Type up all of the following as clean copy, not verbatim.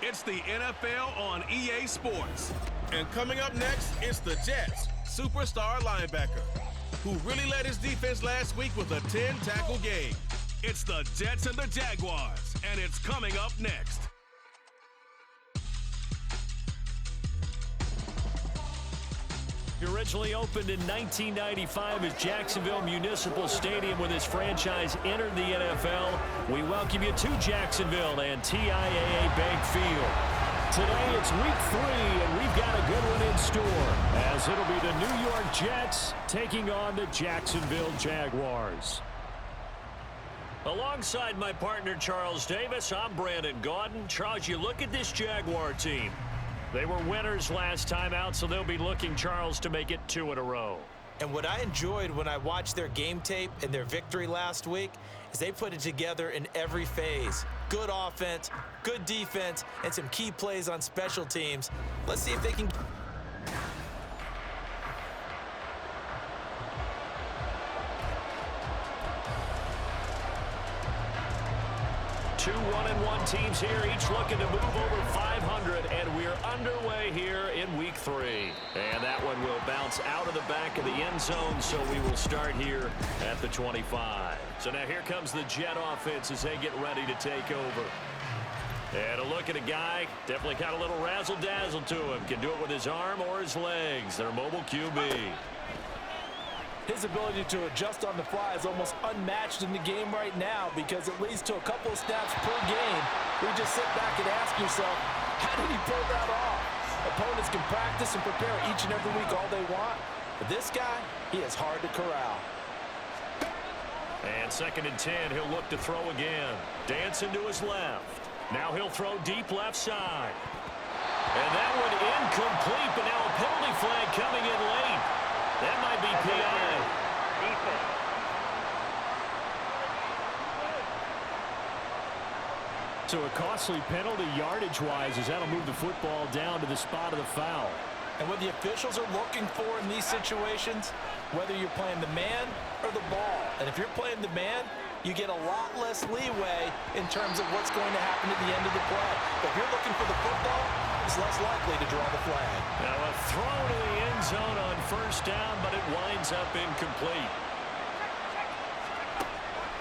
It's the NFL on EA Sports. And coming up next, it's the Jets' superstar linebacker, who really led his defense last week with a 10-tackle game. It's the Jets and the Jaguars, and it's coming up next. He originally opened in 1995 as Jacksonville Municipal Stadium when his franchise entered the NFL. We welcome you to Jacksonville and TIAA Bank Field. Today it's week 3, and we've got a good one in store, as it'll be the New York Jets taking on the Jacksonville Jaguars. Alongside my partner Charles Davis, I'm Brandon Gaudin. Charles, you look at this Jaguar team. They were winners last time out, so they'll be looking, Charles, to make it 2 in a row. And what I enjoyed when I watched their game tape and their victory last week is they put it together in every phase. Good offense, good defense, and some key plays on special teams. Let's see if they can... 2 1-1 teams here, each looking to move over 500, and we're underway here in week 3. And that one will bounce out of the back of the end zone, so we will start here at the 25. So now here comes the Jet offense as they get ready to take over. And a look at a guy, definitely got a little razzle-dazzle to him. Can do it with his arm or his legs. Their mobile QB. His ability to adjust on the fly is almost unmatched in the game right now because it leads to a couple of snaps per game. You just sit back and ask yourself, how did he pull that off? Opponents can practice and prepare each and every week all they want, but this guy, he is hard to corral. And 2nd and 10, he'll look to throw again. Dancing to his left. Now he'll throw deep left side. And that one incomplete, but now a penalty flag coming in late. That might be PI. So a costly penalty yardage-wise as that'll move the football down to the spot of the foul. And what the officials are looking for in these situations, whether you're playing the man or the ball. And if you're playing the man, you get a lot less leeway in terms of what's going to happen at the end of the play. But if you're looking for the football, it's less likely to draw the flag. Now a throw to the end zone on 1st down, but it winds up incomplete.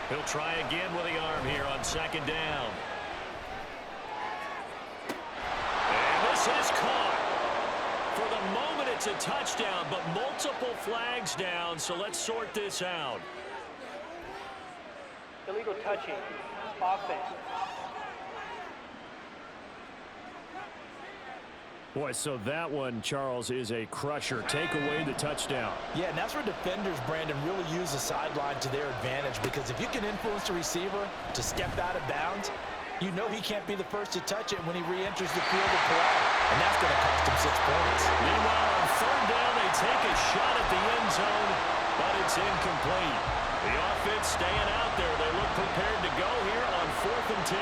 He'll try again with the arm here on 2nd down. And this is caught. For the moment, it's a touchdown, but multiple flags down, so let's sort this out. Illegal touching, offense. Boy, so that one, Charles, is a crusher. Take away the touchdown. Yeah, and that's where defenders, Brandon, really use the sideline to their advantage because if you can influence the receiver to step out of bounds, you know he can't be the first to touch it when he re-enters the field of play, and that's going to cost him 6 points. Meanwhile, on 3rd down, they take a shot at the end zone, but it's incomplete. The offense staying out there. They look prepared to go here on 4th and 10.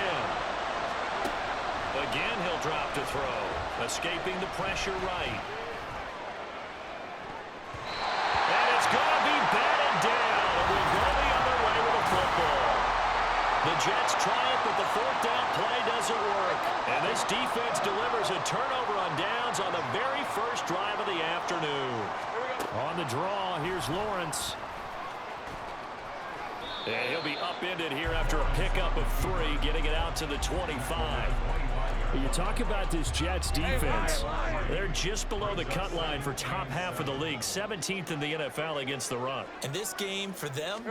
Again, he'll drop to throw. Escaping the pressure right. And it's going to be batted down. And we'll go the other way with a football. The Jets try it, but the 4th down play doesn't work. And this defense delivers a turnover on downs on the very first drive of the afternoon. On the draw, here's Lawrence. And he'll be upended here after a pickup of 3, getting it out to the 25. You talk about this Jets defense. They're just below the cut line for top half of the league, 17th in the NFL against the run. And this game, for them,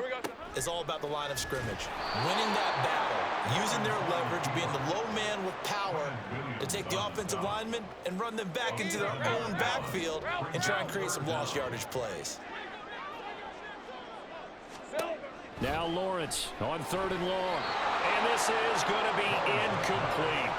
is all about the line of scrimmage. Winning that battle, using their leverage, being the low man with power to take the offensive linemen and run them back into their own backfield and try and create some lost yardage plays. Now Lawrence on 3rd and long. And this is going to be incomplete.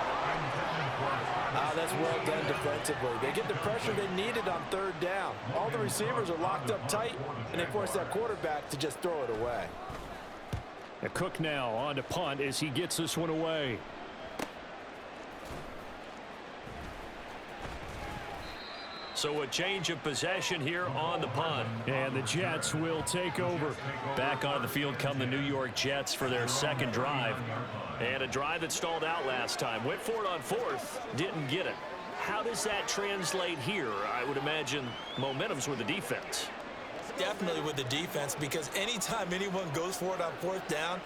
That's well done defensively. They get the pressure they needed on 3rd down. All the receivers are locked up tight, and they force that quarterback to just throw it away. And Cook now on to punt as he gets this one away. So So a change of possession here on the punt. And the Jets will take over. Back onto the field come the New York Jets for their second drive. And a drive that stalled out last time. Went for it on fourth, didn't get it. How does that translate here? I would imagine momentum's with the defense. Definitely with the defense, because anytime anyone goes for it on fourth down,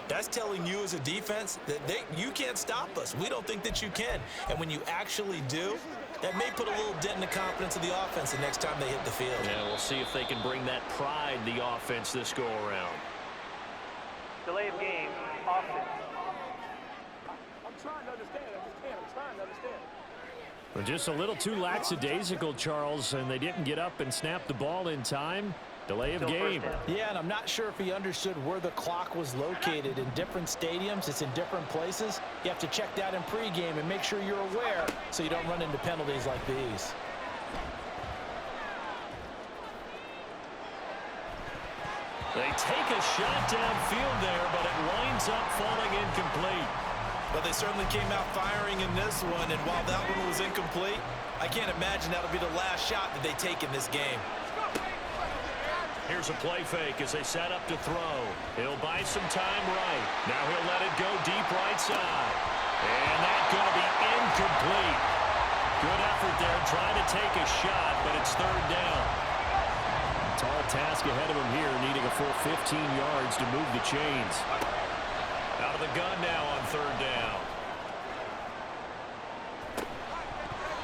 that's telling you as a defense that you can't stop us. We don't think that you can. And when you actually do, that may put a little dent in the confidence of the offense the next time they hit the field. Yeah, we'll see if they can bring that pride in the offense this go-around. Delay of game, offense. I'm trying to understand. I'm trying to understand. Well, just a little too lackadaisical, Charles, and they didn't get up and snap the ball in time. Delay of game. Yeah, and I'm not sure if he understood where the clock was located. In different stadiums, it's in different places. You have to check that in pregame and make sure you're aware so you don't run into penalties like these. They take a shot downfield there, but it winds up falling incomplete. But they certainly came out firing in this one, and while that one was incomplete, I can't imagine that'll be the last shot that they take in this game. Here's a play fake as they set up to throw. He'll buy some time right. Now he'll let it go deep right side. And that's going to be incomplete. Good effort there trying to take a shot, but it's third down. Tall task ahead of him here, needing a full 15 yards to move the chains. Out of the gun now on third down.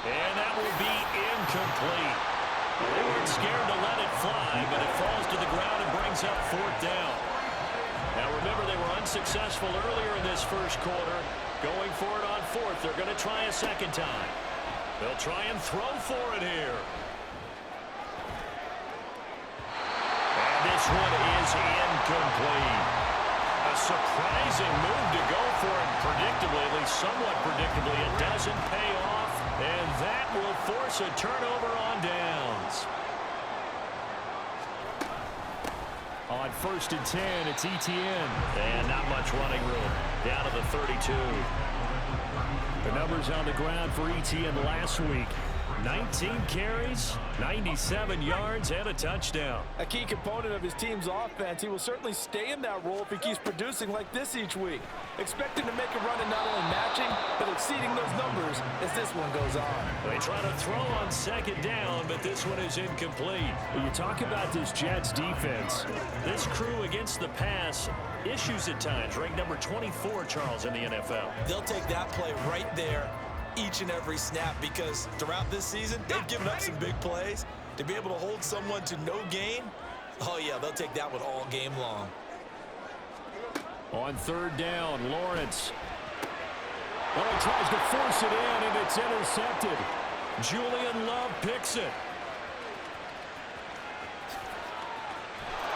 And that will be incomplete. They weren't scared to let it fly, but it falls to the ground and brings up fourth down. Now remember, they were unsuccessful earlier in this first quarter. Going for it on fourth. They're going to try a second time. They'll try and throw for it here. And this one is incomplete. A surprising move to go for it predictably, at least somewhat predictably. It doesn't pay off, and that will force a turnover on downs. On 1st and 10, it's ETN. And not much running room. Down to the 32. The numbers on the ground for ETN last week. 19 carries, 97 yards, and a touchdown. A key component of his team's offense. He will certainly stay in that role if he keeps producing like this each week. Expect him to make a run and not only matching, but exceeding those numbers as this one goes on. They try to throw on second down, but this one is incomplete. You talk about this Jets defense. This crew against the pass, issues at times, ranked number 24, Charles, in the NFL. They'll take that play right there each and every snap, because throughout this season, they've given up some big plays. To be able to hold someone to no gain, oh yeah, they'll take that one all game long. On third down, Lawrence. Oh, he tries to force it in, and it's intercepted. Julian Love picks it.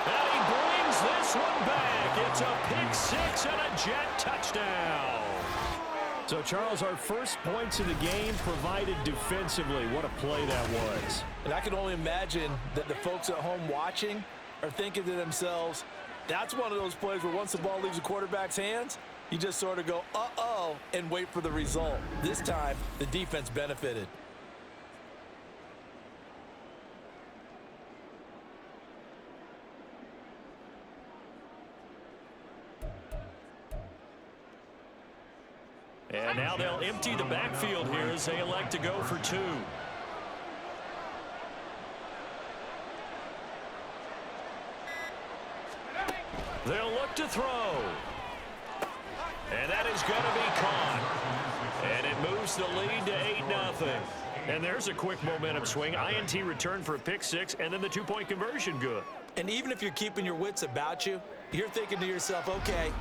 And he brings this one back. It's a pick six and a Jet touchdown. So, Charles, our first points of the game provided defensively. What a play that was. And I can only imagine that the folks at home watching are thinking to themselves, that's one of those plays where once the ball leaves the quarterback's hands, you just sort of go, uh-oh, and wait for the result. This time, the defense benefited. And now they'll empty the backfield here as they elect to go for two. They'll look to throw. And that is going to be caught. And it moves the lead to 8-0. And there's a quick momentum swing. INT return for a pick six, and then the two-point conversion good. And even if you're keeping your wits about you, you're thinking to yourself, okay,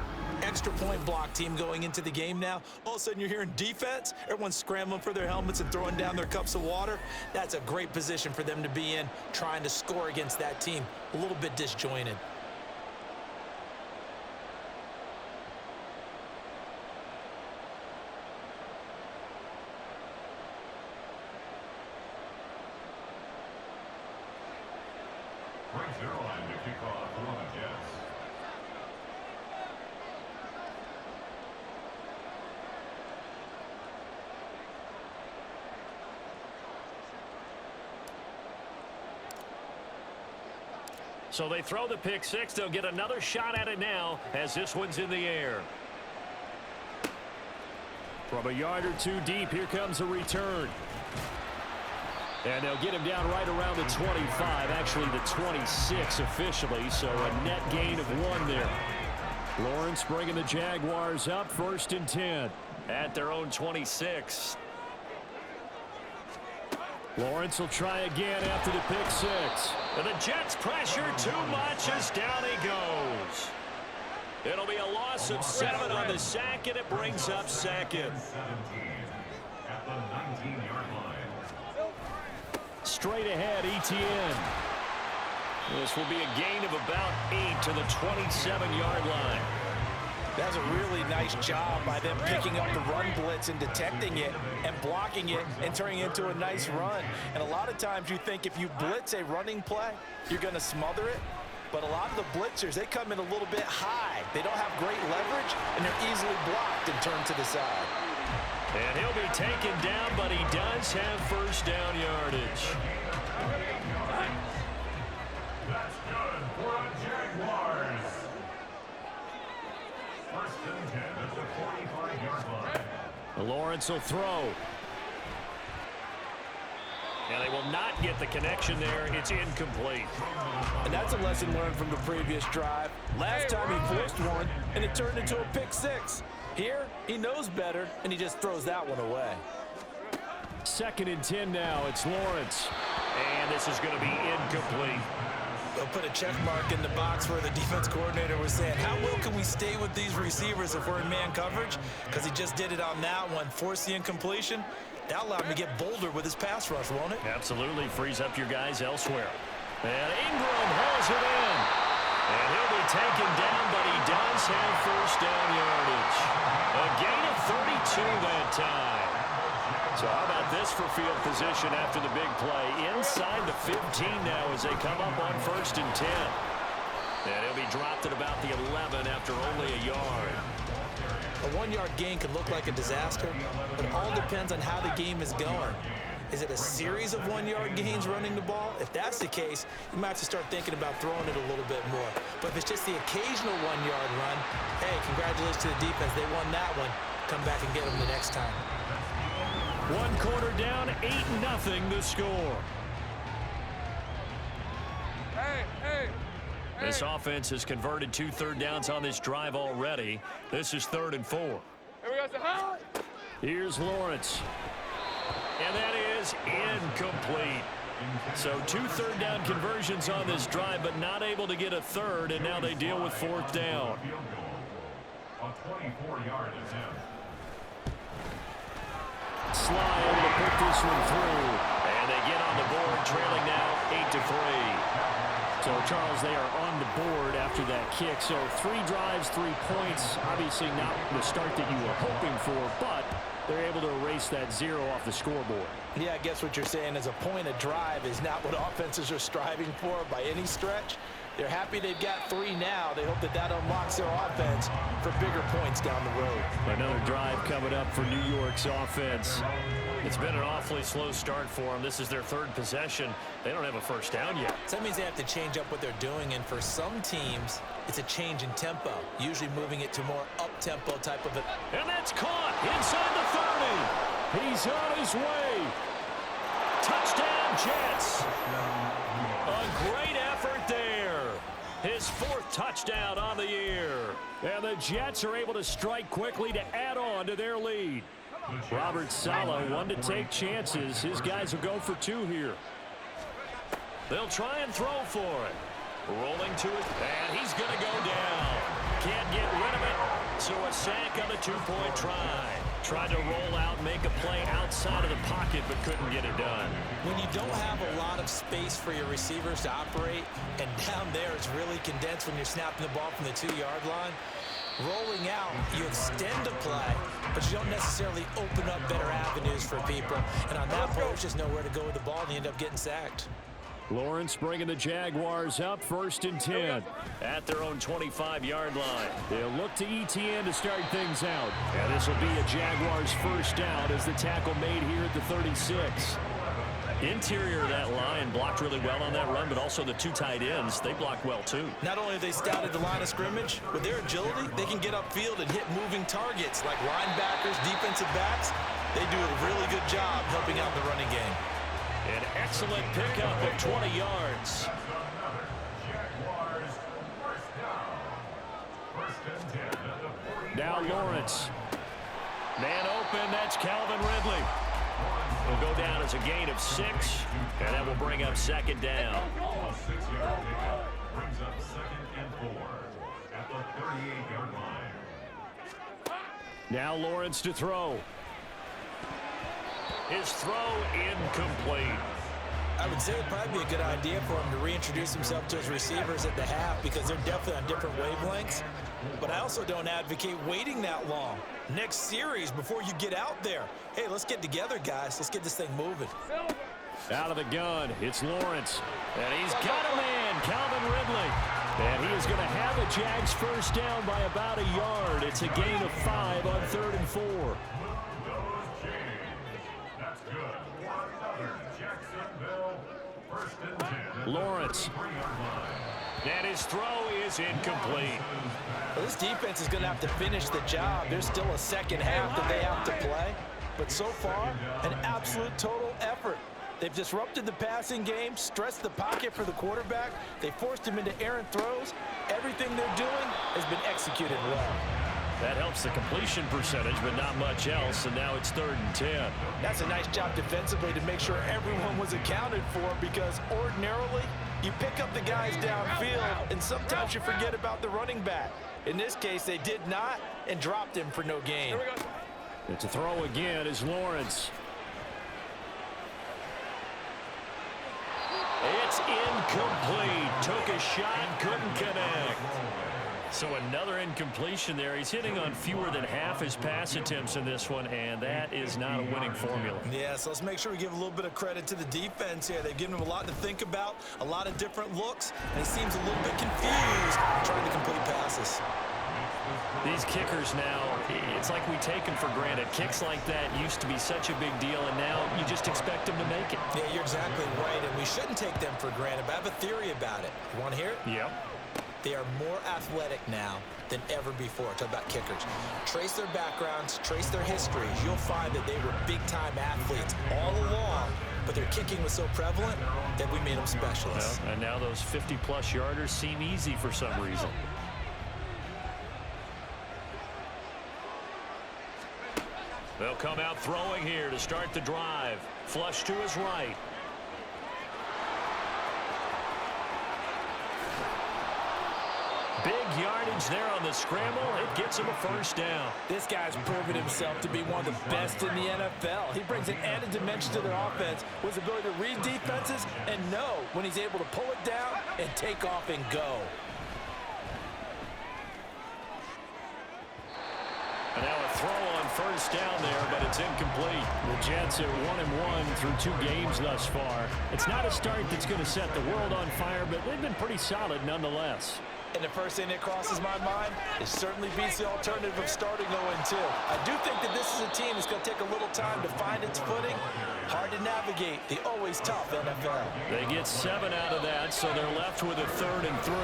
extra point block team going into the game now. All of a sudden you're hearing defense. Everyone's scrambling for their helmets and throwing down their cups of water. That's a great position for them to be in, trying to score against that team. A little bit disjointed. So they throw the pick six. They'll get another shot at it now as this one's in the air. From a yard or two deep, here comes a return. And they'll get him down right around the 25, actually the 26 officially, so a net gain of 1 there. Lawrence bringing the Jaguars up, 1st and 10. At their own 26. Lawrence will try again after the pick six. And the Jets pressure too much as down he goes. It'll be a loss of 7 on the sack, and it brings up 2nd. Straight ahead, Etienne. This will be a gain of about 8 to the 27-yard line. That's a really nice job by them picking up the run blitz and detecting it and blocking it and turning it into a nice run. And a lot of times you think if you blitz a running play, you're going to smother it. But a lot of the blitzers, they come in a little bit high. They don't have great leverage, and they're easily blocked and turned to the side. And he'll be taken down, but he does have 1st down yardage. That's good for the Jaguars. 1st and 10 at the 45-yard line. Lawrence will throw. And they will not get the connection there. It's incomplete. And that's a lesson learned from the previous drive. Last time he forced one, and it turned into a pick six. Here, he knows better, and he just throws that one away. 2nd and 10 now. It's Lawrence. And this is going to be incomplete. They'll put a check mark in the box where the defense coordinator was saying, how well can we stay with these receivers if we're in man coverage? Because he just did it on that one, forced the incompletion. That allowed him to get bolder with his pass rush, won't it? Absolutely. Frees up your guys elsewhere. And Ingram hauls it in. And he'll be taken down, but he does have 1st down yardage. A gain of 32 that time. So how about this for field position after the big play? Inside the 15 now as they come up on 1st and 10. And he'll be dropped at about the 11 after only a yard. A 1-yard gain could look like a disaster, but it all depends on how the game is going. Is it a series of 1-yard gains running the ball? If that's the case, you might have to start thinking about throwing it a little bit more. But if it's just the occasional 1-yard run, hey, congratulations to the defense. They won that one. Come back and get them the next time. 1 quarter down, 8-0 the score. This offense has converted 2 third downs on this drive already. This is 3rd and 4. Here's Lawrence. And that is incomplete. So 2 third down conversions on this drive, but not able to get a 3rd, and now they deal with 4th down. A 24-yard attempt. Sly able to put this one through. And they get on the board, trailing now 8-3. So, Charles, they are on the board after that kick. So 3 drives, 3 points. Obviously not the start that you were hoping for, but they're able to erase that 0 off the scoreboard. Yeah, I guess what you're saying is a point a drive is not what offenses are striving for by any stretch. They're happy they've got 3 now. They hope that that unlocks their offense for bigger points down the road. Another drive coming up for New York's offense. It's been an awfully slow start for them. This is their 3rd possession. They don't have a 1st down yet. So that means they have to change up what they're doing, and for some teams, it's a change in tempo, usually moving it to more up-tempo type of it. And that's caught inside the 30. He's on his way. Touchdown, Jets. A great effort there. His 4th touchdown on the year. And the Jets are able to strike quickly to add on to their lead. Robert Saleh, one to take chances. His guys will go for 2 here. They'll try and throw for it. Rolling to it, and he's going to go down. Can't get rid of it, so a sack on a 2-point try. Tried to roll out, make a play outside of the pocket, but couldn't get it done. When you don't have a lot of space for your receivers to operate, and down there it's really condensed when you're snapping the ball from the 2-yard line, rolling out, you extend a play, but you don't necessarily open up better avenues for people. And on that play, there's just nowhere to go with the ball, and you end up getting sacked. Lawrence bringing the Jaguars up, 1st and 10 at their own 25-yard line. They'll look to Etienne to start things out. And this will be a Jaguars 1st down as the tackle made here at the 36. Interior of that line blocked really well on that run, but also the two tight ends, they blocked well too. Not only have they scouted the line of scrimmage, with their agility, they can get upfield and hit moving targets like linebackers, defensive backs. They do a really good job helping out the running game. An excellent pickup of 20 yards. Now Lawrence. Man open, that's Calvin Ridley. Will go down as a gain of 6, and that will bring up second down. 6-yard pickup brings up 2nd and 4 at the 38-yard line. Now Lawrence to throw. His throw incomplete. I would say it'd probably be a good idea for him to reintroduce himself to his receivers at the half because they're definitely on different wavelengths. But I also don't advocate waiting that long. Next series before you get out there. Hey, let's get together, guys. Let's get this thing moving. Out of the gun, it's Lawrence. And he's got a man, Calvin Ridley. And he is going to have a Jags first down by about a yard. It's a gain of 5 on 3rd and 4. That's good. Another Jacksonville 1st and 10. Lawrence. And his throw is incomplete. Well, this defense is going to have to finish the job. There's still a second half that they have to play. But so far, an absolute total effort. They've disrupted the passing game, stressed the pocket for the quarterback. They forced him into errant throws. Everything they're doing has been executed well. That helps the completion percentage, but not much else, and now it's 3rd and 10. That's a nice job defensively to make sure everyone was accounted for, because ordinarily you pick up the guys downfield and sometimes you forget about the running back. In this case, they did not and dropped him for no gain. It's a throw again is Lawrence. It's incomplete. Took a shot, couldn't connect. So another incompletion there. He's hitting on fewer than half his pass attempts in this one, and that is not a winning formula. Yeah, so let's make sure we give a little bit of credit to the defense here. They've given him a lot to think about, a lot of different looks, and he seems a little bit confused trying to complete passes. These kickers now, it's like we take them for granted. Kicks like that used to be such a big deal, and now you just expect them to make it. Yeah, you're exactly right, and we shouldn't take them for granted, but I have a theory about it. You want to hear it? Yep. They are more athletic now than ever before. Talk about kickers. Trace their backgrounds, trace their histories. You'll find that they were big-time athletes all along, but their kicking was so prevalent that we made them specialists. Well, and now those 50-plus yarders seem easy for some reason. They'll come out throwing here to start the drive. Flush to his right. Big yardage there on the scramble. It gets him a first down. This guy's proven himself to be one of the best in the NFL. He brings an added dimension to their offense with his ability to read defenses and know when he's able to pull it down and take off and go. And now a throw on first down there, but it's incomplete. The Jets are 1-1 through 2 games thus far. It's not a start that's going to set the world on fire, but they've been pretty solid nonetheless. And the first thing that crosses my mind is certainly beats the alternative of starting 0-2. I do think that this is a team that's going to take a little time to find its footing. Hard to navigate the always tough NFL. They get 7 out of that, so they're left with a 3rd and 3.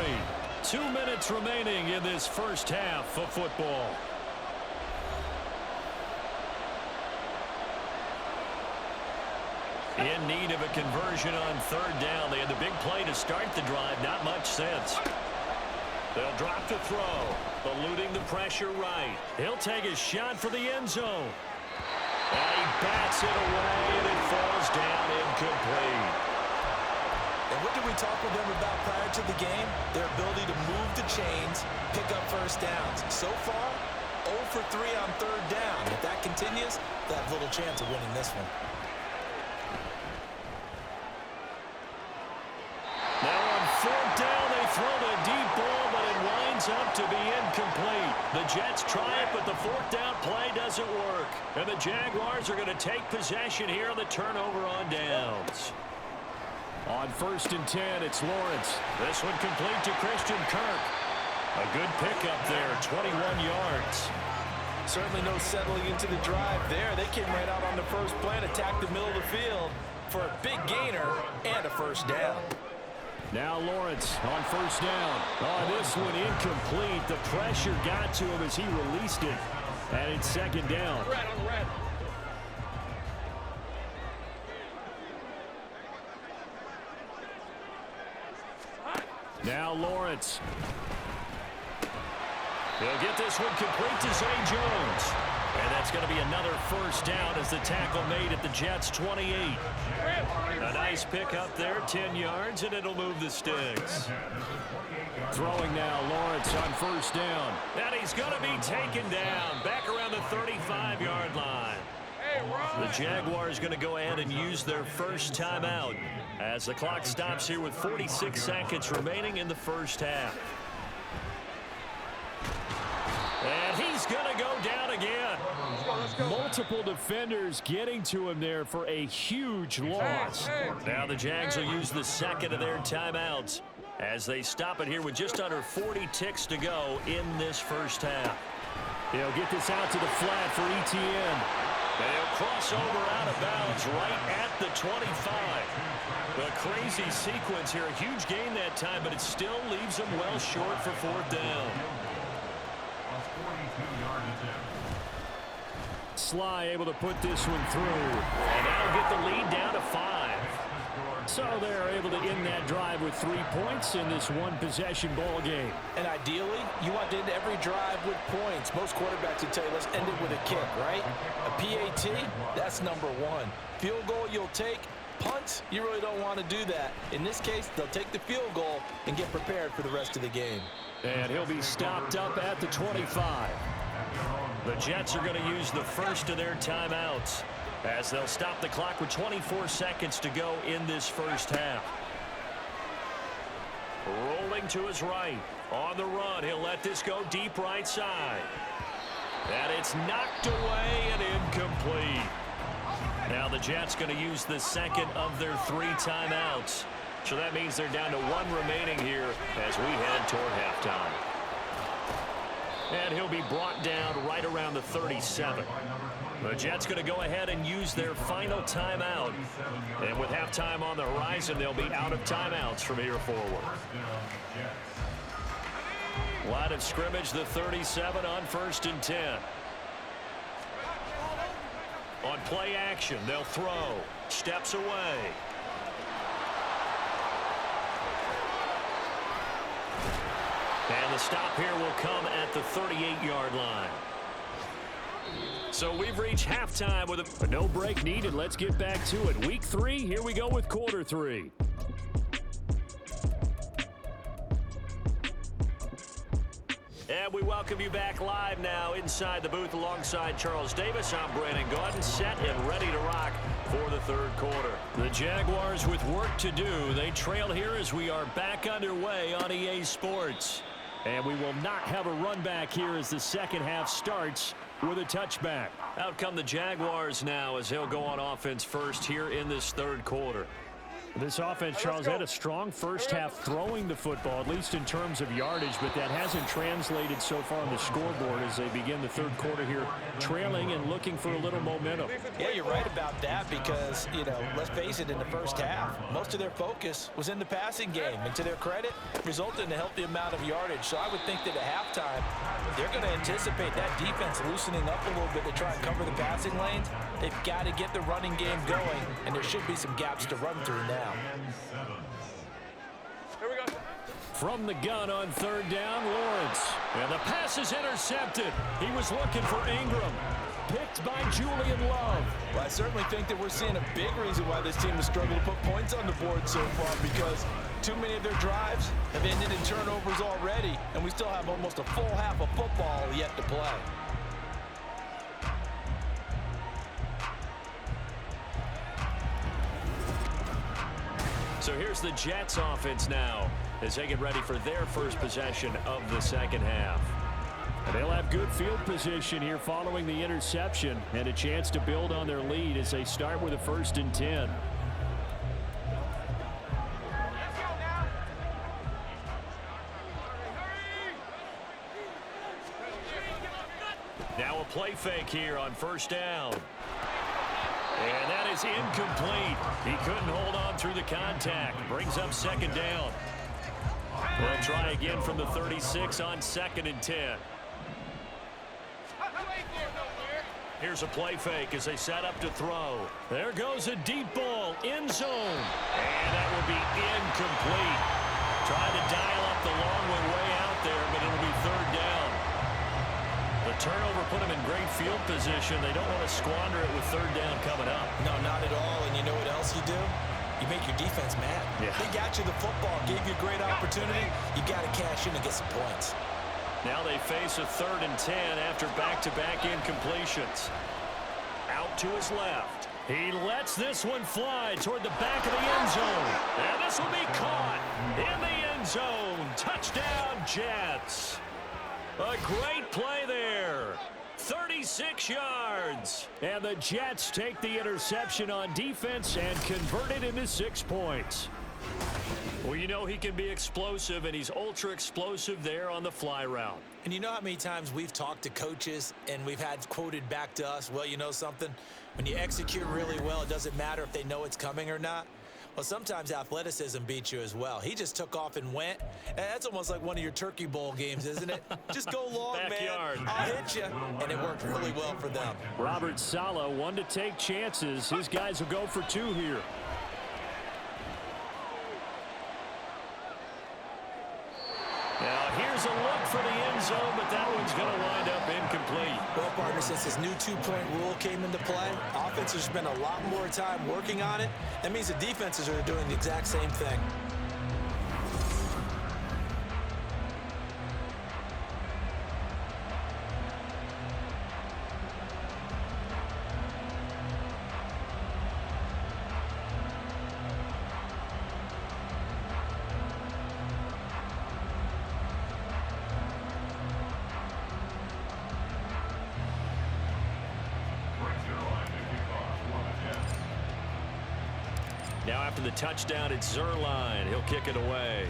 2 minutes remaining in this first half of football. In need of a conversion on 3rd down. They had the big play to start the drive. Not much sense. They'll drop the throw, eluding the pressure right. He'll take a shot for the end zone. And he bats it away, and it falls down incomplete. And what did we talk with them about prior to the game? Their ability to move the chains, pick up first downs. So far, 0 for 3 on 3rd down. If that continues, they have little chance of winning this one. Now on 4th down, they throw the deep ball, but it winds up to be incomplete. The Jets try it, but the 4th down play doesn't work. And the Jaguars are going to take possession here on the turnover on downs. On 1st and 10, it's Lawrence. This one complete to Christian Kirk. A good pickup there, 21 yards. Certainly no settling into the drive there. They came right out on the first play and attacked the middle of the field. for a big gainer and a first down. Now Lawrence on first down. Oh, this one incomplete. The pressure got to him as he released it. And it's second down. Now Lawrence. He'll get this one complete to Zay Jones. And that's going to be another first down as the tackle made at the Jets' 28. A nice pickup there, 10 yards, and it'll move the sticks. Throwing now, Lawrence on first down. And he's going to be taken down back around the 35-yard line. The Jaguars going to go ahead and use their first timeout as the clock stops here with 46 seconds remaining in the first half. And he's going to go down again. Multiple defenders getting to him there for a huge loss. Now the Jags will use the second of their timeouts as they stop it here with just under 40 ticks to go in this first half. He'll get this out to the flat for Etienne. And he'll cross over out of bounds right at the 25. A crazy sequence here. A huge gain that time, but it still leaves him well short for fourth down. Sly able to put this one through. And that'll get the lead down to 5. So they're able to end that drive with 3 points in this one-possession ball game. And ideally, you want to end every drive with points. Most quarterbacks would tell you, let's end it with a kick, right? A PAT, that's number 1. Field goal you'll take. Punts, you really don't want to do that. In this case, they'll take the field goal and get prepared for the rest of the game. And he'll be stopped up at the 25. The Jets are going to use the first of their timeouts as they'll stop the clock with 24 seconds to go in this first half. Rolling to his right. On the run, he'll let this go deep right side. And it's knocked away and incomplete. Now the Jets going to use the second of their 3 timeouts. So that means they're down to 1 remaining here as we head toward halftime. And he'll be brought down right around the 37. The Jets going to go ahead and use their final timeout. And with halftime on the horizon, they'll be out of timeouts from here forward. Line of scrimmage, the 37 on 1st and 10. On play action, they'll throw. Steps away. And the stop here will come at the 38-yard line. So we've reached halftime with a no break needed. Let's get back to it. Week 3, here we go with quarter 3. And we welcome you back live now inside the booth alongside Charles Davis. I'm Brandon Gaudin, set and ready to rock for the third quarter. The Jaguars with work to do. They trail here as we are back underway on EA Sports. And we will not have a run back here as the second half starts with a touchback. Out come the Jaguars now as they'll go on offense first here in this third quarter. This offense, Charles, had a strong first half throwing the football, at least in terms of yardage, but that hasn't translated so far on the scoreboard as they begin the third quarter here, trailing and looking for a little momentum. Yeah, you're right about that because, let's face it, in the first half, most of their focus was in the passing game. And to their credit, resulted in a healthy amount of yardage. So I would think that at halftime, they're going to anticipate that defense loosening up a little bit to try and cover the passing lanes. They've got to get the running game going, and there should be some gaps to run through now. Here we go. From the gun on third down, Lawrence. And the pass is intercepted. He was looking for Ingram. Picked by Julian Love. Well, I certainly think that we're seeing a big reason why this team has struggled to put points on the board so far, because too many of their drives have ended in turnovers already, and we still have almost a full half of football yet to play. So here's the Jets offense now as they get ready for their first possession of the second half. And they'll have good field position here following the interception and a chance to build on their lead as they start with a 1st and 10. Now a play fake here on first down. And that is incomplete. He couldn't hold on through the contact. Brings up second down. They'll try again from the 36 on 2nd and 10. Here's a play fake as they set up to throw. There goes a deep ball, end zone. And that will be incomplete. Tried to dial up the long one way out there, but it'll be 3rd down. The turnover put them in great field position. They don't want to squander it with 3rd down coming up. No, not at all. And you know what else you do? You make your defense mad. Yeah. They got you the football, gave you a great opportunity. You got to cash in and get some points. Now they face a 3rd and 10 after back-to-back incompletions. Out to his left. He lets this one fly toward the back of the end zone. And this will be caught in the end zone. Touchdown, Jets. A great play there. 36 yards. And the Jets take the interception on defense and convert it into 6 points. Well, you know he can be explosive, and he's ultra explosive there on the fly route. And you know how many times we've talked to coaches and we've had quoted back to us, well, you know something? When you execute really well, it doesn't matter if they know it's coming or not. Well, sometimes athleticism beats you as well. He just took off and went. And that's almost like one of your Turkey Bowl games, isn't it? Just go long, Backyard. man. I'll hit you. And it worked really well for them. Robert Saleh, one to take chances. His guys will go for 2 here. Now, here's a look for the end zone, but that one's going to wind up incomplete. Well, partner, since this new 2-point rule came into play, offenses spend a lot more time working on it. That means the defenses are doing the exact same thing. Now after the touchdown, it's Zerline. He'll kick it away.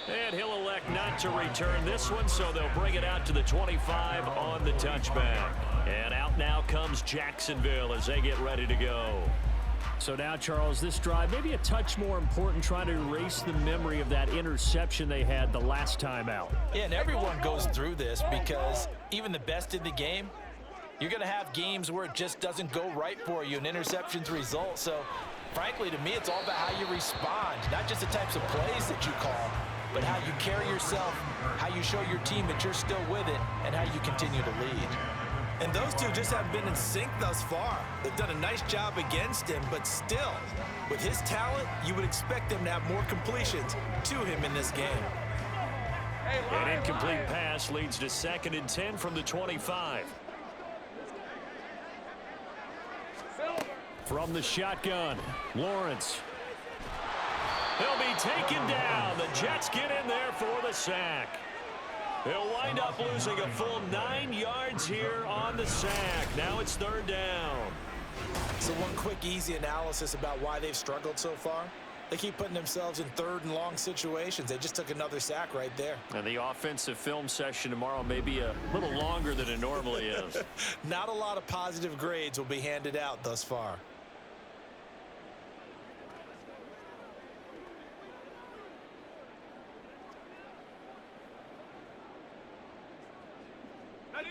And he'll elect not to return this one, so they'll bring it out to the 25 on the touchback. And out now comes Jacksonville as they get ready to go. So now, Charles, this drive maybe a touch more important, trying to erase the memory of that interception they had the last time out. Yeah, and everyone goes through this because even the best in the game, you're going to have games where it just doesn't go right for you, and interceptions result. So, frankly, to me, it's all about how you respond, not just the types of plays that you call, but how you carry yourself, how you show your team that you're still with it, and how you continue to lead. And those two just haven't been in sync thus far. They've done a nice job against him, but still, with his talent, you would expect them to have more completions to him in this game. An incomplete pass leads to 2nd and 10 from the 25. From the shotgun, Lawrence. He'll be taken down. The Jets get in there for the sack. They'll wind up losing a full 9 yards here on the sack. Now it's 3rd down. So one quick, easy analysis about why they've struggled so far. They keep putting themselves in 3rd and long situations. They just took another sack right there. And the offensive film session tomorrow may be a little longer than it normally is. Not a lot of positive grades will be handed out thus far.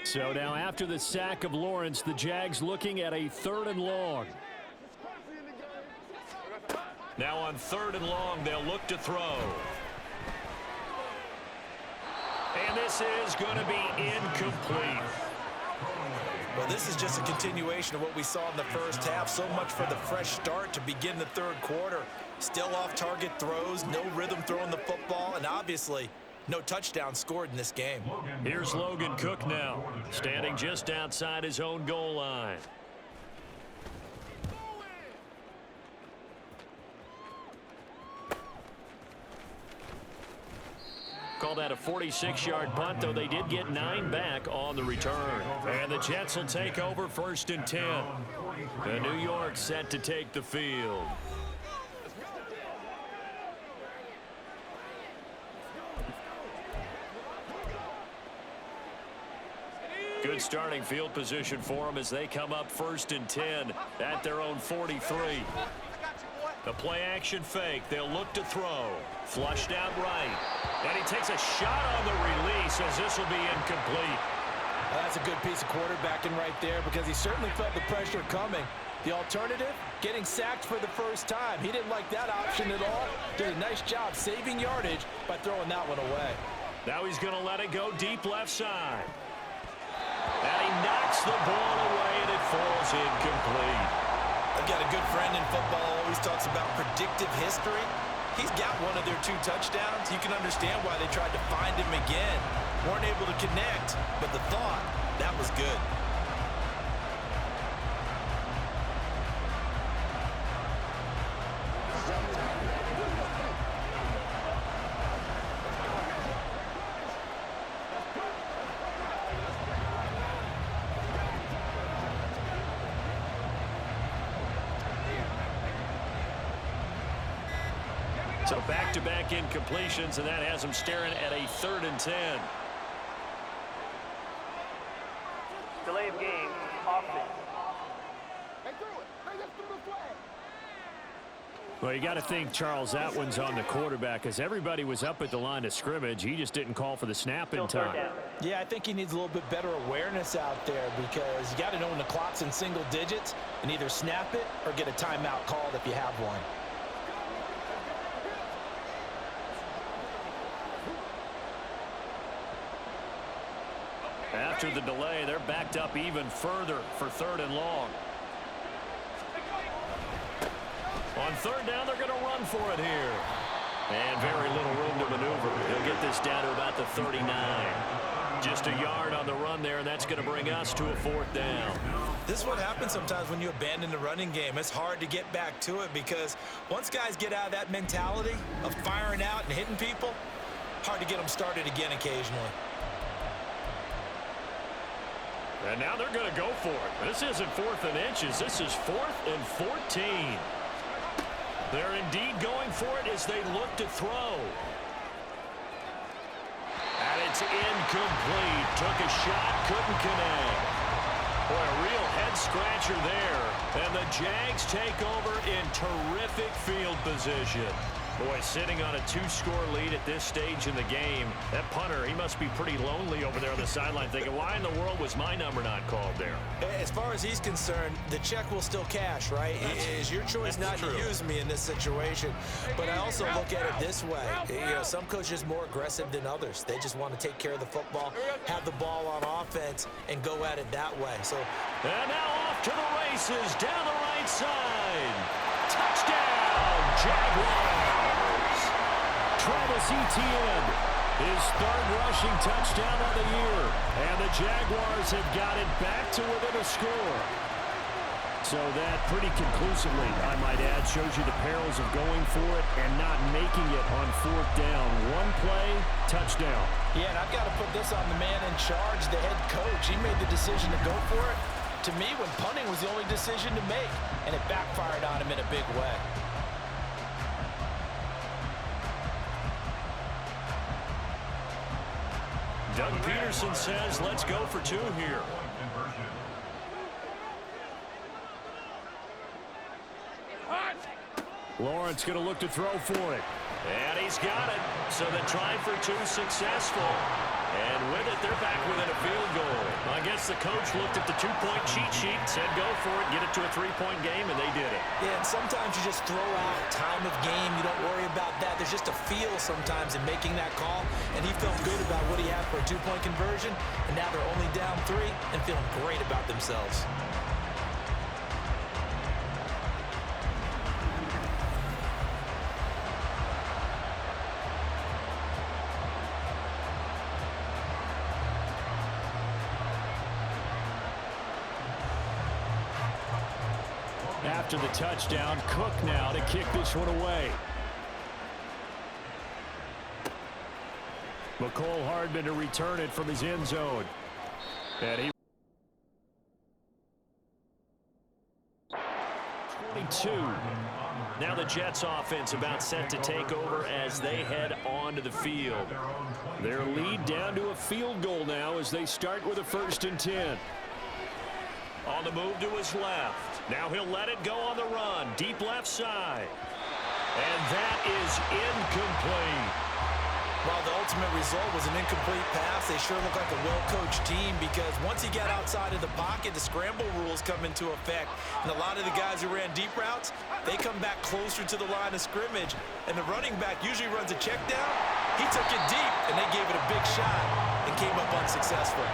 So now after the sack of Lawrence, the Jags looking at a 3rd and long. Now on 3rd and long, they'll look to throw. And this is going to be incomplete. Well, this is just a continuation of what we saw in the first half. So much for the fresh start to begin the 3rd quarter. Still off-target throws, no rhythm throwing the football, and obviously no touchdown scored in this game. Here's Logan Cook now, standing just outside his own goal line. Call that a 46-yard punt, though they did get 9 back on the return. And the Jets will take over 1st and 10. The New York set to take the field. Good starting field position for them as they come up 1st and 10 at their own 43. The play action fake. They'll look to throw. Flushed out right. And he takes a shot on the release as this will be incomplete. That's a good piece of quarterbacking right there because he certainly felt the pressure coming. The alternative, getting sacked for the first time. He didn't like that option at all. Did a nice job saving yardage by throwing that one away. Now he's going to let it go deep left side. And he knocks the ball away, and it falls incomplete. I've got a good friend in football who always talks about predictive history. He's got one of their 2 touchdowns. You can understand why they tried to find him again. Weren't able to connect, but the thought, that was good. So back-to-back incompletions, and that has them staring at a 3rd and 10. Delay of game, offense. Well, you got to think, Charles, that one's on the quarterback because everybody was up at the line of scrimmage. He just didn't call for the snap in time. Yeah, I think he needs a little bit better awareness out there because you got to know when the clock's in single digits and either snap it or get a timeout called if you have one. After the delay, they're backed up even further for 3rd and long. On 3rd down, they're going to run for it here. And very little room to maneuver. They'll get this down to about the 39. Just a yard on the run there, and that's going to bring us to a 4th down. This is what happens sometimes when you abandon the running game. It's hard to get back to it because once guys get out of that mentality of firing out and hitting people, hard to get them started again occasionally. And now they're going to go for it. This isn't 4th and inches. This is 4th and 14. They're indeed going for it as they look to throw. And it's incomplete. Took a shot, couldn't connect. Boy, a real head-scratcher there. And the Jags take over in terrific field position. Boy, sitting on a 2-score lead at this stage in the game. That punter, he must be pretty lonely over there on the sideline thinking, why in the world was my number not called there? As far as he's concerned, the check will still cash, right? It is your choice not to use me in this situation. But I also look at it this way. You know, some coaches are more aggressive than others. They just want to take care of the football, have the ball on offense, and go at it that way. So, and now off to the races down the right side. Touchdown, Jaguars! Travis Etienne, his 3rd rushing touchdown of the year. And the Jaguars have got it back to within a score. So that pretty conclusively, I might add, shows you the perils of going for it and not making it on 4th down. One play, touchdown. Yeah, and I've got to put this on the man in charge, the head coach. He made the decision to go for it. To me, when punting was the only decision to make, and it backfired on him in a big way. Doug Peterson says, let's go for 2 here. Lawrence going to look to throw for it. And he's got it. So the try for 2 successful. And with it, they're back within a field goal. I guess the coach looked at the 2-point cheat sheet, said go for it, get it to a 3-point game, and they did it. Yeah, and sometimes you just throw out time of game. You don't worry about that. There's just a feel sometimes in making that call, and he felt good about what he had for a 2-point conversion, and now they're only down 3 and feeling great about themselves. After the touchdown, Cook now to kick this one away. McCole Hardman to return it from his end zone. And he 22. Now the Jets offense about set to take over as they head onto the field. Their lead down to a field goal now as they start with a 1st and 10. On the move to his left. Now he'll let it go on the run. Deep left side. And that is incomplete. While the ultimate result was an incomplete pass, they sure look like a well-coached team because once he got outside of the pocket, the scramble rules come into effect. And a lot of the guys who ran deep routes, they come back closer to the line of scrimmage. And the running back usually runs a check down. He took it deep, and they gave it a big shot and came up unsuccessful.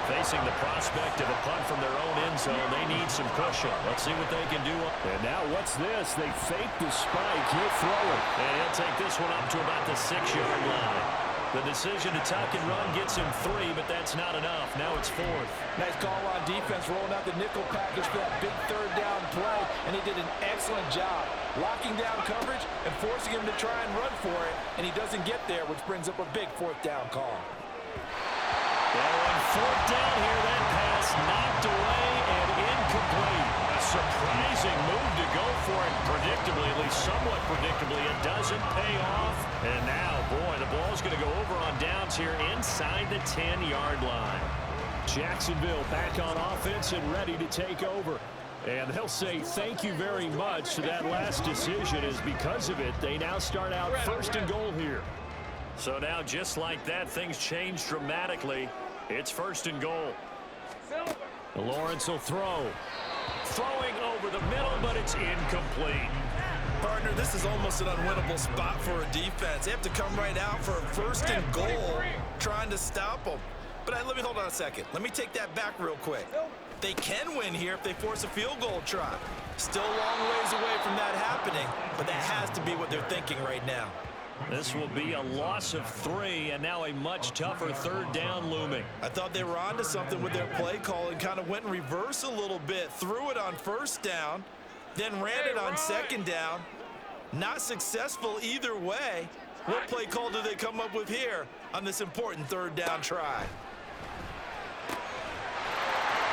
Facing the prospect of a punt from their own end zone, they need some cushion. Let's see what they can do. And now what's this? They fake the spike. He'll throw it. And he'll take this one up to about the 6-yard line. The decision to tuck and run gets him 3, but that's not enough. Now it's 4th. Nice call on defense, rolling out the nickel package for that big 3rd down play, and he did an excellent job locking down coverage and forcing him to try and run for it, and he doesn't get there, which brings up a big 4th down call. Well, on 4th down here, that pass knocked away and incomplete. A surprising move to go for it predictably, at least somewhat predictably. It doesn't pay off. And now, boy, the ball's going to go over on downs here inside the 10-yard line. Jacksonville back on offense and ready to take over. And they'll say thank you very much to that last decision, as because of it, they now start out 1st and goal here. So now, just like that, things change dramatically. It's 1st and goal. Lawrence will throw. Throwing over the middle, but it's incomplete. Partner, this is almost an unwinnable spot for a defense. They have to come right out for a 1st and goal, trying to stop them. But let me hold on a second. Let me take that back real quick. They can win here if they force a field goal try. Still a long ways away from that happening, but that has to be what they're thinking right now. This will be a loss of 3, and now a much tougher 3rd down looming. I thought they were onto something with their play call and kind of went in reverse a little bit. Threw it on 1st down, then ran it on 2nd down. Not successful either way. What play call do they come up with here on this important 3rd down try?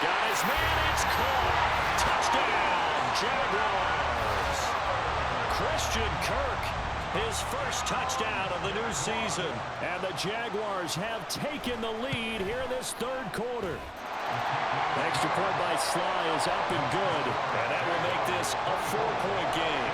Got his man, it's caught. Touchdown, Jaguars. Christian Kirk. His first touchdown of the new season. And the Jaguars have taken the lead here in this 3rd quarter. Extra point by Sly is up and good. And that will make this a 4-point game.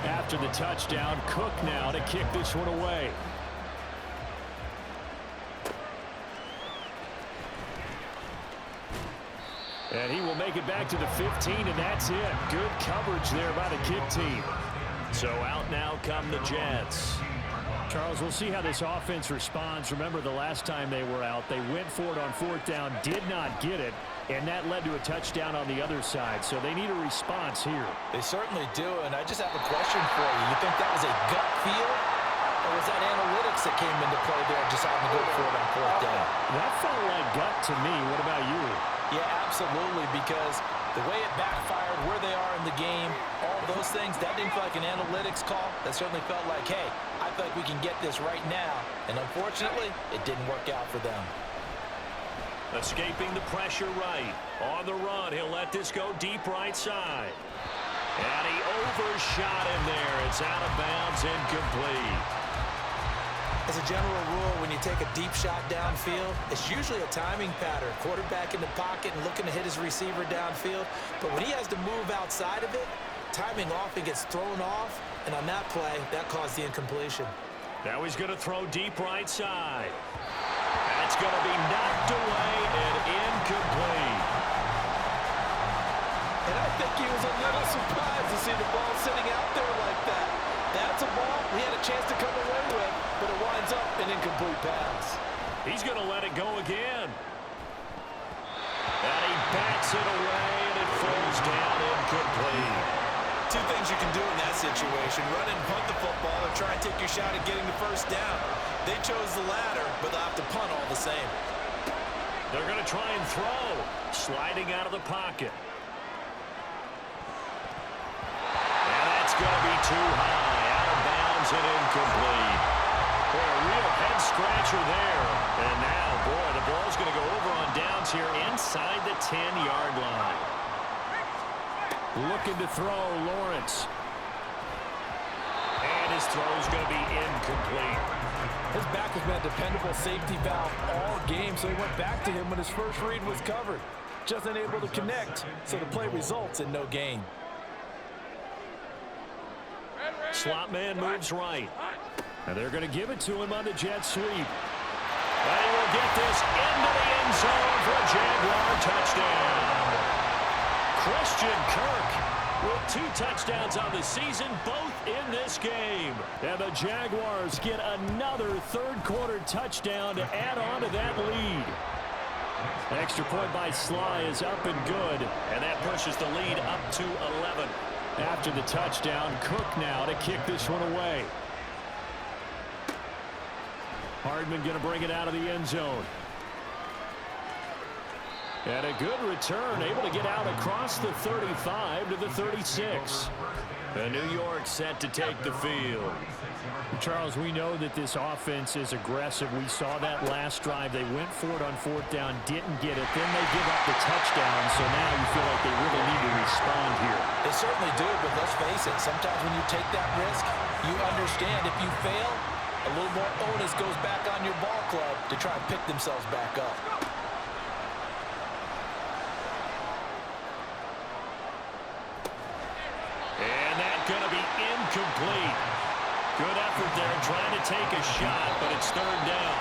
After the touchdown, Cook now to kick this one away. And he will make it back to the 15, and that's it. Good coverage there by the kick team. So out now come the Jets. Charles, we'll see how this offense responds. Remember, the last time they were out, they went for it on 4th down, did not get it, and that led to a touchdown on the other side. So they need a response here. They certainly do, and I just have a question for you. You think that was a gut feel, or was that analytics that came into play there deciding to go for it on 4th down? That felt like gut to me. What about you? Yeah, absolutely, because the way it backfired, where they are in the game, all those things, that didn't feel like an analytics call. That certainly felt like, hey, I feel like we can get this right now. And unfortunately, it didn't work out for them. Escaping the pressure right. On the run, he'll let this go deep right side. And he overshot him there. It's out of bounds, incomplete. As a general rule, when you take a deep shot downfield, it's usually a timing pattern. Quarterback in the pocket and looking to hit his receiver downfield. But when he has to move outside of it, timing off, it gets thrown off. And on that play, that caused the incompletion. Now he's going to throw deep right side. That's going to be knocked away and incomplete. And I think he was a little surprised to see the ball sitting out there like that. That's a ball he had a chance to come away with, but it winds up an incomplete pass. He's going to let it go again. And he backs it away, and it falls down incomplete. Two things you can do in that situation: run and punt the football, or try and take your shot at getting the 1st down. They chose the latter, but they'll have to punt all the same. They're going to try and throw. Sliding out of the pocket. And that's going to be too high. Out of bounds and incomplete. Boy, a real head scratcher there. And now, boy, the ball's going to go over on downs here inside the 10-yard line. Looking to throw, Lawrence. And his throw's going to be incomplete. His back has been a dependable safety valve all game, so he went back to him when his first read was covered. Just unable to connect, so the play results in no gain. Slot man moves right. And they're going to give it to him on the jet sweep. And he will get this into the end zone for a Jaguar touchdown. Christian Kirk with 2 touchdowns on the season, both in this game. And the Jaguars get another third-quarter touchdown to add on to that lead. Extra point by Sly is up and good. And that pushes the lead up to 11. After the touchdown, Cook now to kick this one away. Hardman going to bring it out of the end zone. And a good return, able to get out across the 35 to the 36. And New York set to take the field. Charles, we know that this offense is aggressive. We saw that last drive. They went for it on 4th down, didn't get it. Then they give up the touchdown, so now you feel like they really need to respond here. They certainly do, but let's face it, sometimes when you take that risk, you understand if you fail, a little more onus goes back on your ball club to try and pick themselves back up. And that's going to be incomplete. Good effort there, trying to take a shot, but it's 3rd down.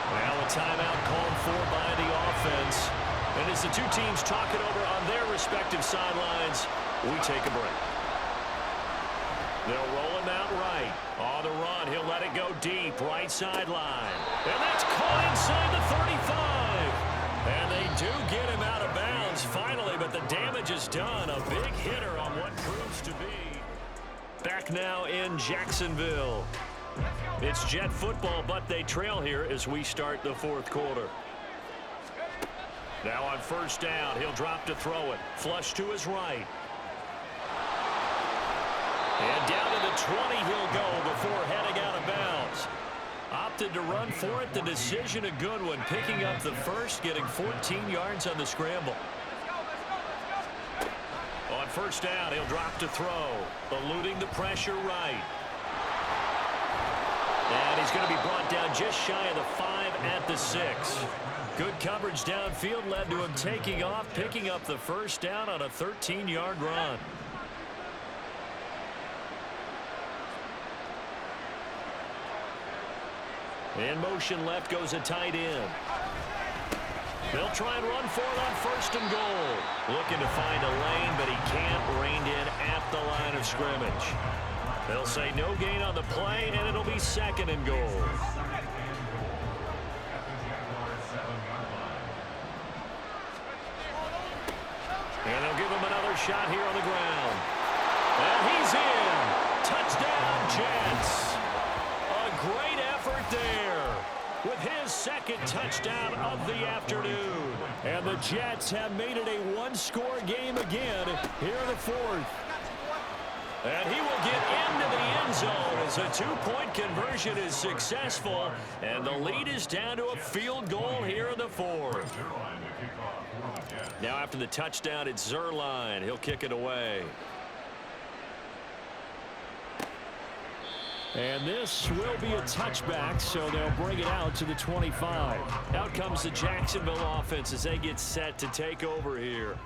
Now a timeout called for by the offense. And as the 2 teams talk it over on their respective sidelines, we take a break. They'll roll him out right. On the run, he'll let it go deep, right sideline. And that's caught inside the 35. And they do get him out of bounds finally, but the damage is done. A big hitter on what proves to be. Back now in Jacksonville. It's Jet football, but they trail here as we start the 4th quarter. Now on 1st down, he'll drop to throw it. Flush to his right. And down to the 20 he'll go before heading out of bounds. Opted to run for it. The decision a good one. Picking up the first, getting 14 yards on the scramble. On 1st down, he'll drop to throw. Eluding the pressure right. And he's going to be brought down just shy of the 5 at the 6. Good coverage downfield led to him taking off, picking up the 1st down on a 13-yard run. In motion left goes a tight end. They'll try and run for it on 1st and goal. Looking to find a lane, but he can't rein in at the line of scrimmage. They'll say no gain on the play, and it'll be 2nd and goal. And they'll give him another shot here on the ground. And he's in. Touchdown, Jets. A great effort there with his 2nd touchdown of the afternoon. And the Jets have made it a 1-score game again here in the 4th. And he will get into the end zone as a 2-point conversion is successful. And the lead is down to a field goal here in the 4th. Now after the touchdown, it's Zuerlein. He'll kick it away. And this will be a touchback, so they'll bring it out to the 25. Out comes the Jacksonville offense as they get set to take over here.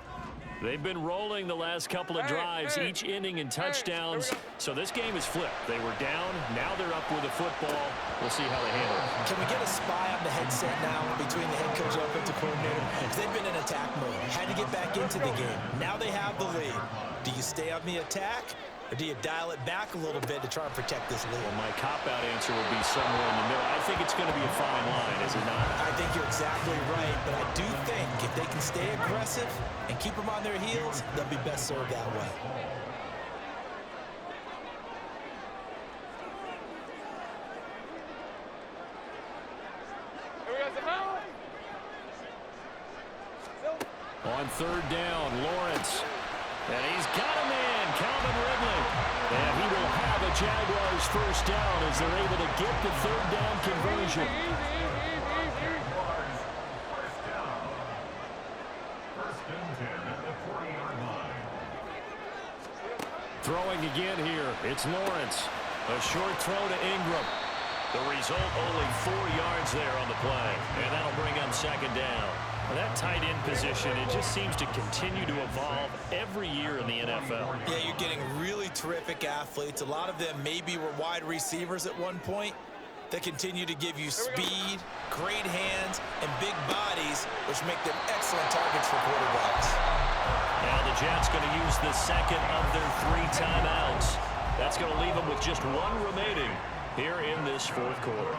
They've been rolling the last couple of drives, each ending in touchdowns. So this game is flipped. They were down. Now they're up with the football. We'll see how they handle it. Can we get a spy on the headset now between the head coach and offensive coordinator? Because they've been in attack mode. Had to get back into the game. Now they have the lead. Do you stay on the attack? Or do you dial it back a little bit to try and protect this lead? Well, my cop-out answer would be somewhere in the middle. I think it's going to be a fine line, is it not? I think you're exactly right, but I do think if they can stay aggressive and keep them on their heels, they'll be best served that way. On 3rd down, Lawrence. And he's got him in. Calvin Ridley. And he will have a Jaguars first down as they're able to get the third down conversion. Throwing again here, it's Lawrence. A short throw to Ingram. The result, only 4 yards there on the play. And that'll bring on second down. Well, that tight end position, it just seems to continue to evolve every year in the NFL. Yeah, you're getting really terrific athletes. A lot of them maybe were wide receivers at one point. They continue to give you speed, great hands, and big bodies, which make them excellent targets for quarterbacks. Now the Jets going to use the second of their 3 timeouts. That's going to leave them with just 1 remaining here in this fourth quarter.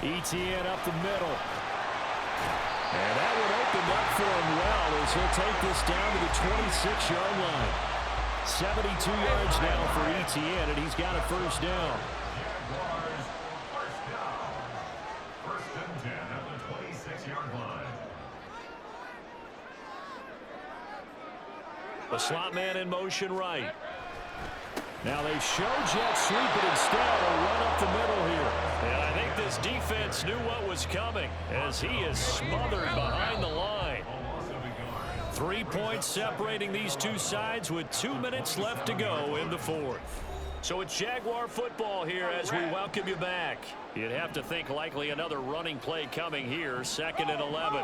ETN up the middle. And that one opened up for him well as he'll take this down to the 26-yard line. 72 yards now for ETN, and he's got a first down. First and 10 at the 26-yard line. The slot man in motion right. Now they show jet sweep, but instead a run up the middle here. And I think this defense knew what was coming as he is smothered behind the line. 3 points separating these two sides with 2 minutes left to go in the fourth. So it's Jaguar football here as we welcome you back. You'd have to think likely another running play coming here, 2nd and 11.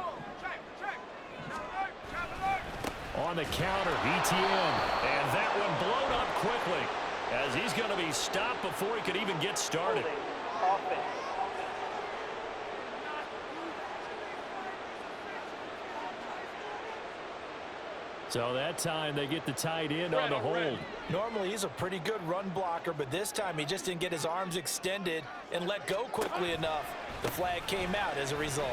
On the counter, ETN. And that one blown up quickly as he's going to be stopped before he could even get started. So that time they get the tight end on the hold. Normally he's a pretty good run blocker, but this time he just didn't get his arms extended and let go quickly enough. The flag came out as a result.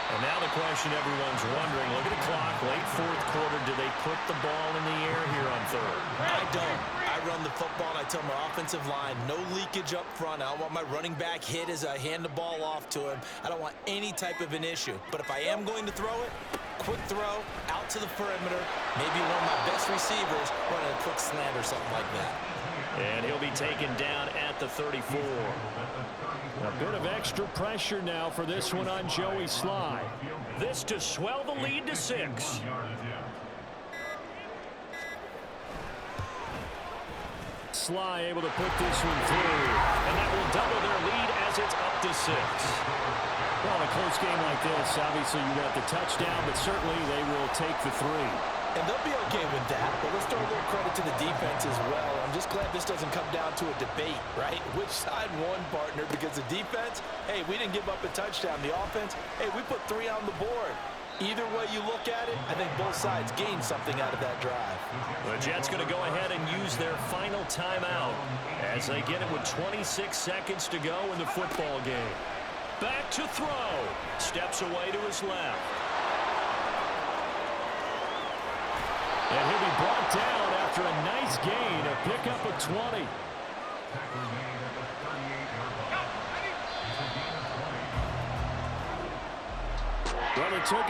And now the question everyone's wondering, look at the clock, late fourth quarter, do they put the ball in the air here on third? I don't. I run the football and I tell my offensive line, no leakage up front. I don't want my running back hit as I hand the ball off to him. I don't want any type of an issue. But if I am going to throw it, quick throw, out to the perimeter, maybe one of my best receivers running a quick slant or something like that. And he'll be taken down at the 34. A bit of extra pressure now for this one on Joey Sly. This to swell the lead to 6. Sly able to put this one through. And that will double their lead as it's up to 6. Well, in a close game like this, obviously you got the touchdown, but certainly they will take the 3. And they'll be okay with that, but let's throw a little credit to the defense as well. I'm just glad this doesn't come down to a debate, right? Which side won, partner? Because the defense, hey, we didn't give up a touchdown. The offense, hey, we put 3 on the board. Either way you look at it, I think both sides gained something out of that drive. The Jets going to go ahead and use their final timeout as they get it with 26 seconds to go in the football game. Back to throw. Steps away to his left. And he'll be brought down after a nice gain, a pickup of 20. Well, it took